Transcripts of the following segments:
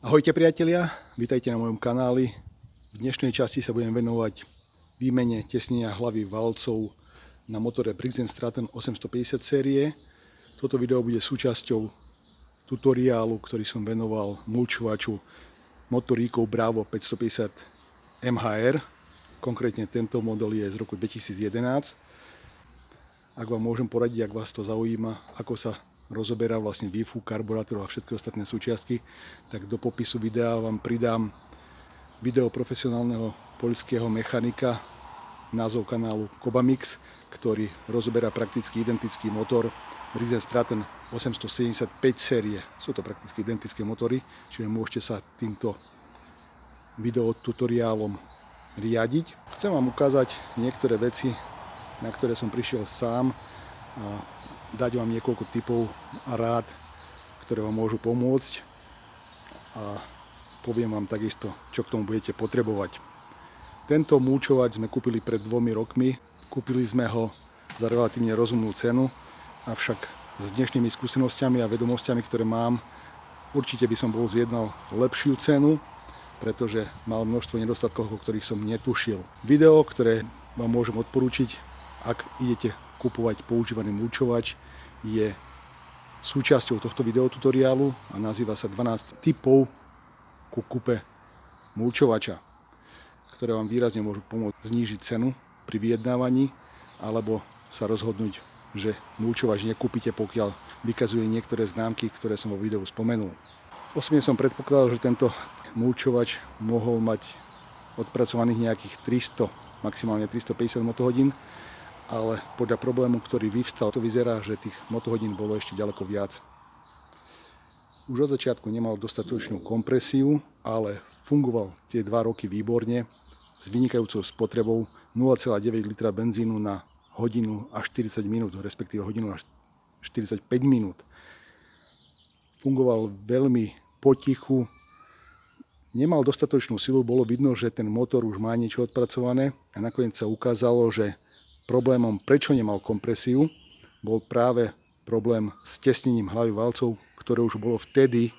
Ahojte priatelia, vítajte na mojom kanáli. V dnešnej časti sa budem venovať výmene tesnenia hlavy valcov na motore Briggs & Stratton 850 série. Toto video bude súčasťou tutoriálu, ktorý som venoval mulčovaču motoríkov Bravo 550 MHR. Konkrétne tento model je z roku 2011. Ak vám môžem poradiť, ak vás to zaujíma, ako sa rozoberá vlastne výfuk, karburátor a všetky ostatné súčiastky, tak do popisu videa vám pridám video profesionálneho poľského mechanika, názov kanálu Kobamix, ktorý rozoberá prakticky identický motor Briggs & Stratton 875 série. Sú to prakticky identické motory, čiže môžete sa týmto videotutoriálom riadiť. Chcem vám ukázať niektoré veci, na ktoré som prišiel sám, a dať vám niekoľko tipov a rád, ktoré vám môžu pomôcť, a poviem vám takisto, čo k tomu budete potrebovať. Tento mulčovač sme kúpili pred 2 rokmi. Kúpili sme ho za relatívne rozumnú cenu, avšak s dnešnými skúsenosťami a vedomosťami, ktoré mám, určite by som bol zjednal lepšiu cenu, pretože mal množstvo nedostatkov, o ktorých som netušil. Video, ktoré vám môžem odporúčiť, ak idete kupovať používaný mulčovač, je súčasťou tohto videotutoriálu a nazýva sa 12 tipov ku kúpe mulčovača, ktoré vám výrazne môžu pomôcť znížiť cenu pri vyjednávaní alebo sa rozhodnúť, že mulčovač nekúpite, pokiaľ vykazuje niektoré známky, ktoré som vo videu spomenul. Osobne som predpokladal, že tento mulčovač mohol mať odpracovaných nejakých 300, maximálne 350 motohodín, ale podľa problému, ktorý vyvstal, to vyzerá, že tých motohodín bolo ešte ďaleko viac. Už od začiatku nemal dostatočnú kompresiu, ale fungoval tie 2 roky výborne s vynikajúcou spotrebou 0,9 litra benzínu na hodinu a 40 minút, respektíve hodinu a 45 minút. Fungoval veľmi potichu, nemal dostatočnú silu, bolo vidno, že ten motor už má niečo odpracované, a nakoniec sa ukázalo, že problémom, prečo nemal kompresiu, bol práve problém s tesnením hlavy valcov, ktoré už bolo vtedy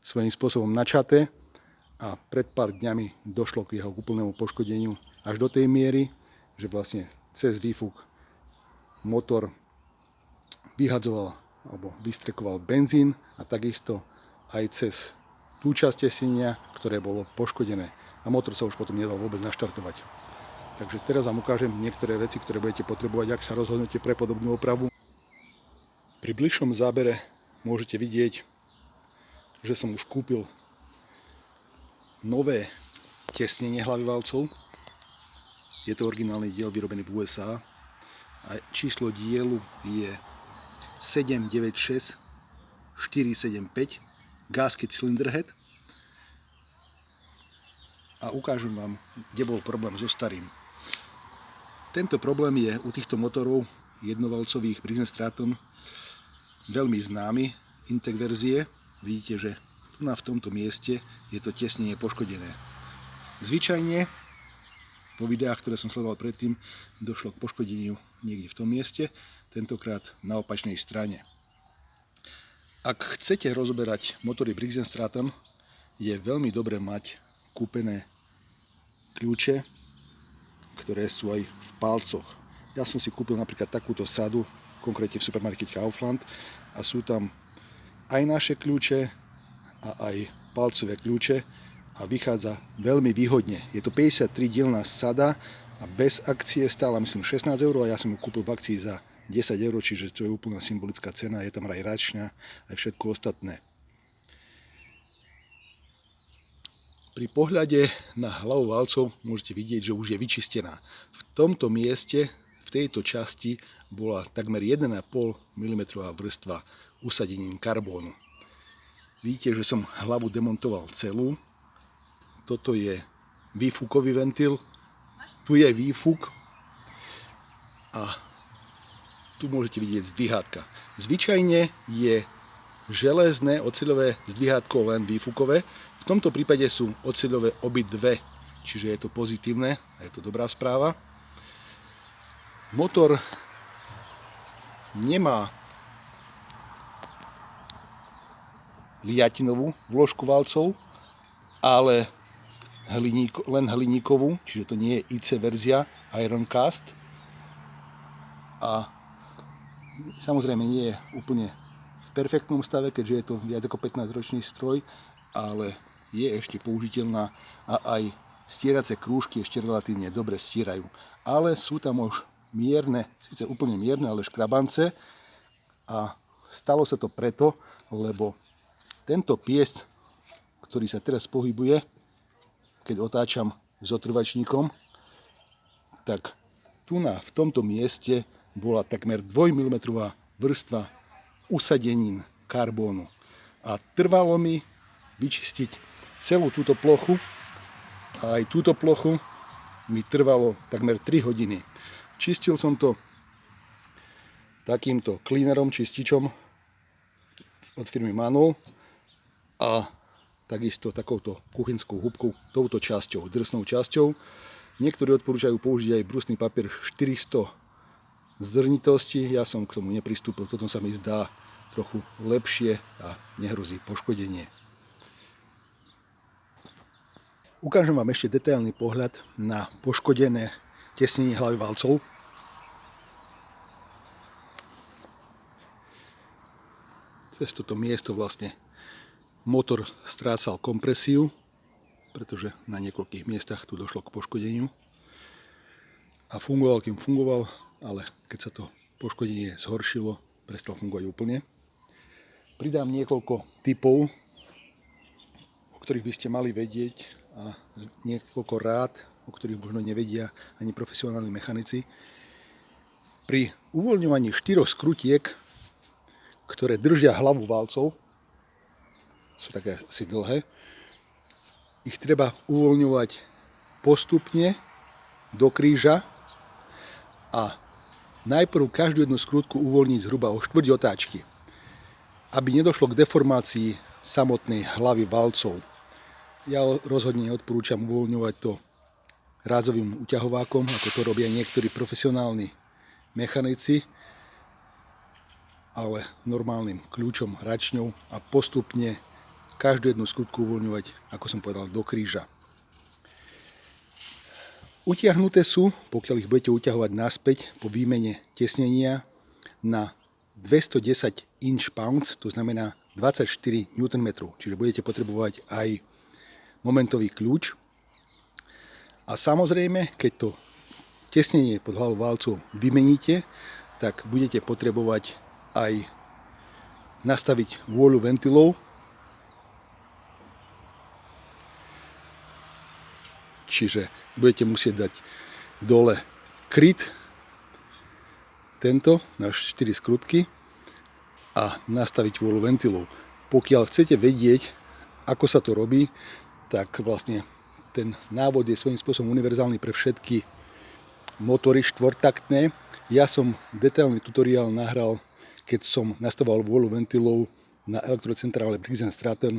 svojím spôsobom načaté, a pred pár dňami došlo k jeho úplnému poškodeniu až do tej miery, že vlastne cez výfuk motor vyhadzoval alebo vystrekoval benzín, a takisto aj cez tú časť tesnenia, ktoré bolo poškodené, a motor sa už potom nedal vôbec naštartovať. Takže teraz vám ukážem niektoré veci, ktoré budete potrebovať, ak sa rozhodnete pre podobnú opravu. Pri bližšom zábere môžete vidieť, že som už kúpil nové tesnenie hlavy valcov. Je to originálny diel vyrobený v USA a číslo dielu je 796 475 gasket cylinder head. A ukážem vám, kde bol problém so starým. Tento problém je u týchto motorov jednovalcových Briggs & Stratton veľmi známy, Intec verzie. Vidíte, že tu v tomto mieste je to tesnenie poškodené. Zvyčajne vo videách, ktoré som sledoval predtým, došlo k poškodeniu niekde v tom mieste, tentokrát na opačnej strane. Ak chcete rozoberať motory Briggs & Stratton, je veľmi dobré mať kúpené kľúče, ktoré sú aj v palcoch. Ja som si kúpil napríklad takúto sadu, konkrétne v supermarkete Kaufland, a sú tam aj naše kľúče a aj palcové kľúče a vychádza veľmi výhodne. Je to 53 dielna sada a bez akcie stála myslím 16 eur, a ja som ju kúpil v akcii za 10 eur, čiže to je úplná symbolická cena, je tam aj račňa, aj všetko ostatné. Pri pohľade na hlavu valcov môžete vidieť, že už je vyčistená. V tomto mieste, v tejto časti, bola takmer 1,5 mm vrstva usadením karbónu. Vidíte, že som hlavu demontoval celú. Toto je výfukový ventil. Tu je výfuk. A tu môžete vidieť zdvihátka. Zvyčajne je železné oceľové zdvihátko len výfukové. V tomto prípade sú oceľové obidve, čiže je to pozitívne a je to dobrá správa. Motor nemá liatinovú vložku valcov, ale len hliníkovú, čiže to nie je IC verzia Ironcast. A samozrejme nie je úplne v perfektnom stave, keďže je to viac ako 15-ročný stroj, ale je ešte použiteľná a aj stierace krúžky ešte relatívne dobre stierajú. Ale sú tam už mierne, síce úplne mierne, ale škrabance a stalo sa to preto, lebo tento piest, ktorý sa teraz pohybuje, keď otáčam s otrvačníkom, tak tu v tomto mieste bola takmer 2 mm vrstva usadenín karbónu. A trvalo mi vyčistiť celú túto plochu a aj túto plochu mi trvalo takmer 3 hodiny. Čistil som to takýmto cleanerom, čističom od firmy Manol a takisto takouto kuchynskou húbkou, touto časťou, drsnou časťou. Niektorí odporúčajú použiť aj brusný papier 400 zrnitosti. Ja som k tomu nepristúpil, toto sa mi zdá trochu lepšie a nehrozí poškodenie. Ukážem vám ešte detailný pohľad na poškodené tesnenie hlavy valcov. Cez toto miesto vlastne motor strácal kompresiu, pretože na niekoľkých miestach tu došlo k poškodeniu. A fungoval, kým fungoval, ale keď sa to poškodenie zhoršilo, prestal fungovať úplne. Pridám niekoľko tipov, o ktorých by ste mali vedieť a niekoľko rád, o ktorých možno nevedia ani profesionálni mechanici. Pri uvoľňovaní 4 skrutiek, ktoré držia hlavu valcov, sú také asi dlhé, ich treba uvoľňovať postupne do kríža a najprv každú jednu skrutku uvoľniť zhruba o 1/4 otáčky, aby nedošlo k deformácii samotnej hlavy valcov. Ja rozhodne neodporúčam uvoľňovať to rázovým uťahovákom, ako to robia niektorí profesionálni mechanici, ale normálnym kľúčom, hračňou a postupne každú jednu skrutku uvoľňovať, ako som povedal, do kríža. Utiahnuté sú, pokiaľ ich budete uťahovať naspäť po výmene tesnenia, na 210 inch-pounds, to znamená 24 Nm, čiže budete potrebovať aj momentový kľúč. A samozrejme, keď to tesnenie pod hlavou valcov vymeníte, tak budete potrebovať aj nastaviť vôľu ventilov. Čiže budete musieť dať dole kryt, tento na 4 skrutky a nastaviť vôľu ventilov. Pokiaľ chcete vedieť, ako sa to robí, tak vlastne ten návod je svojím spôsobom univerzálny pre všetky motory štvortaktné. Ja som detailný tutoriál nahral, keď som nastavoval vôľu ventilov na elektrocentrále Briggs & Stratton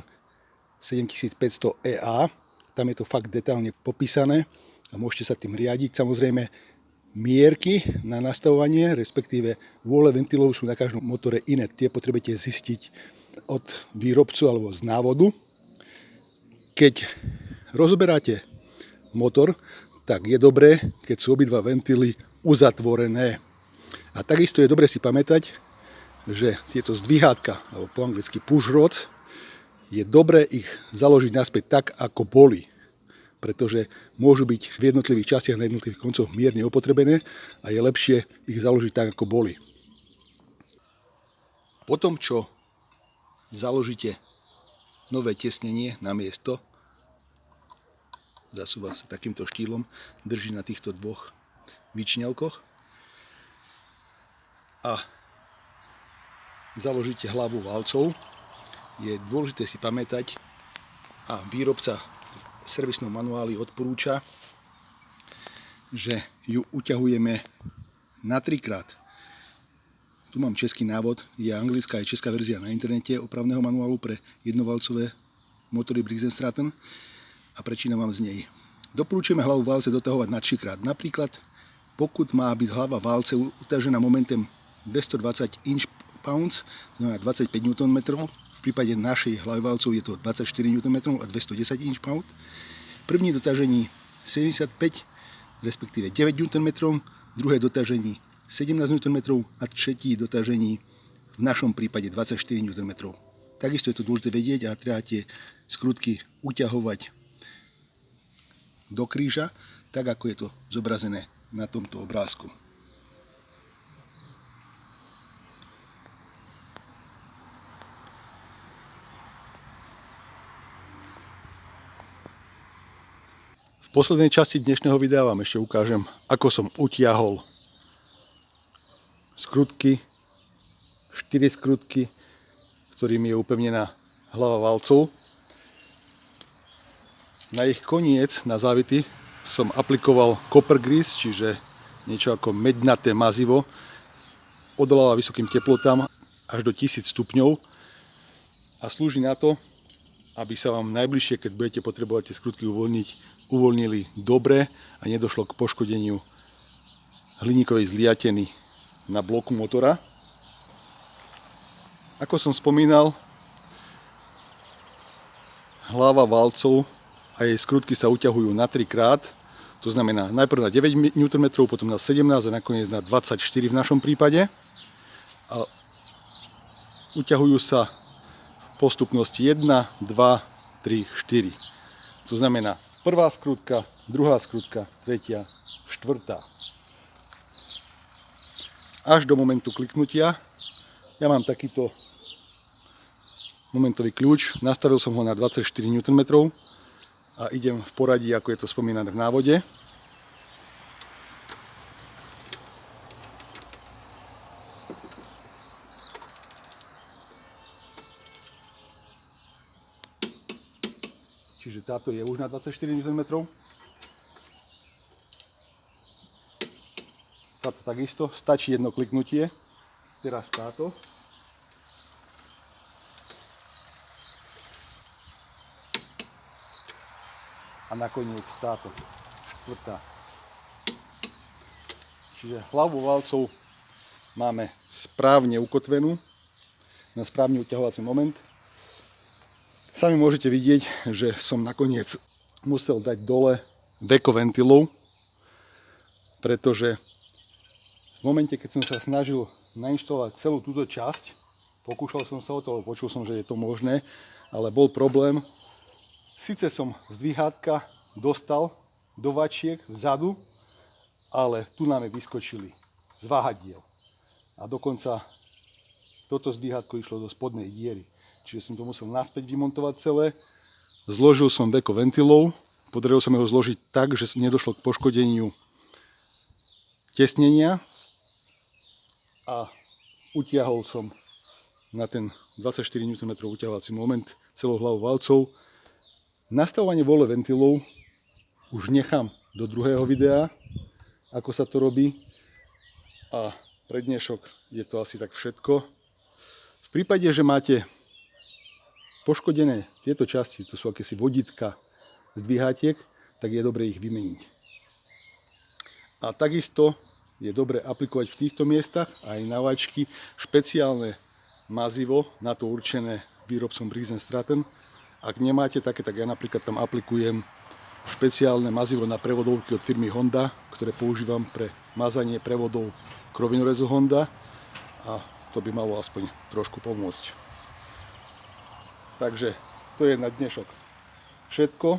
7500 EA. Tam je to fakt detailne popísané a môžete sa tým riadiť. Samozrejme, mierky na nastavovanie, respektíve vôle ventilov sú na každom motore iné. Tie potrebujete zistiť od výrobcu alebo z návodu. Keď rozoberáte motor, tak je dobré, keď sú obidva ventily uzatvorené. A takisto je dobre si pamätať, že tieto zdvihátka, alebo po anglicky push rods, je dobré ich založiť naspäť tak, ako boli. Pretože môžu byť v jednotlivých častiach na jednotlivých koncoch mierne opotrebené a je lepšie ich založiť tak, ako boli. Potom, čo založíte nové tesnenie na miesto, zasúva sa takýmto štýlom, drží na týchto dvoch výčňelkoch a založíte hlavu valcov, je dôležité si pamätať a výrobca v servisnom manuáli odporúča, že ju uťahujeme na 3-krát. Tu mám český návod, je anglická aj česká verzia na internete opravného manuálu pre jednovalcové motory Briggs & Stratton a prečítam vám z nej. Doporučujeme hlavu válce dotahovať na 3-krát. Napríklad, pokud má byť hlava válce utažená momentem 220 inch-pounds, znamená 25 Nm, v prípade našej hlavy valcov je to 24 Nm a 210 inch-pound. První dotažení 75, respektíve 9 Nm, druhé dotažení 17 Nm a tretí dotažení v našom prípade 24 Nm. Takisto je to dôležité vedieť a treba tie skrutky uťahovať do kríža, tak ako je to zobrazené na tomto obrázku. V poslednej časti dnešného videa vám ešte ukážem, ako som utiahol skrutky, 4 skrutky, ktorými je upevnená hlava valcov. Na ich koniec, na závity, som aplikoval copper grease, čiže niečo ako mednaté mazivo. Odoláva vysokým teplotám až do 1000 stupňov a slúži na to, aby sa vám najbližšie, keď budete potrebovať tie skrutky uvoľniť, uvoľnili dobre a nedošlo k poškodeniu hliníkovej zliateny na bloku motora. Ako som spomínal, hlava valcov a jej skrutky sa uťahujú na 3 krát. To znamená najprv na 9 Nm, potom na 17 a nakoniec na 24 v našom prípade. A uťahujú sa v postupnosti 1, 2, 3, 4. To znamená prvá skrutka, druhá skrutka, tretia, štvrtá. Až do momentu kliknutia. Ja mám takýto momentový kľúč, nastavil som ho na 24 Nm a idem v poradí, ako je to spomínané v návode. Čiže táto je už na 24 Nm. Táto takisto, stačí jedno kliknutie. Teraz táto. A nakoniec táto, štvrtá. Čiže hlavu valcov máme správne ukotvenú na správny uťahovací moment. Sami môžete vidieť, že som nakoniec musel dať dole veko ventilov, pretože v momente, keď som sa snažil nainštalovať celú túto časť, pokúšal som sa o to, počul som, že je to možné, ale bol problém. Sice som zdvihátka dostal do vačiek vzadu, ale tu nám vyskočili z váhadiel. A dokonca toto zdvihátko išlo do spodnej diery. Čiže som to musel naspäť vymontovať celé. Zložil som veko ventilov, podarilo sa mi ho zložiť tak, že nedošlo k poškodeniu tesnenia a utiahol som na ten 24 Nm uťahovací moment celou hlavu valcov. Nastavovanie vôle ventilov už nechám do druhého videa, ako sa to robí. A pre dnešok je to asi tak všetko. V prípade, že máte poškodené tieto časti, to sú akési vodítka zdvihátiek, tak je dobre ich vymeniť. A takisto je dobre aplikovať v týchto miestach aj na vačky špeciálne mazivo, na to určené výrobcom Briggs & Stratton. Ak nemáte také, tak ja napríklad tam aplikujem špeciálne mazivo na prevodovky od firmy Honda, ktoré používam pre mazanie prevodov krovinorezu Honda a to by malo aspoň trošku pomôcť. Takže to je na dnešok všetko.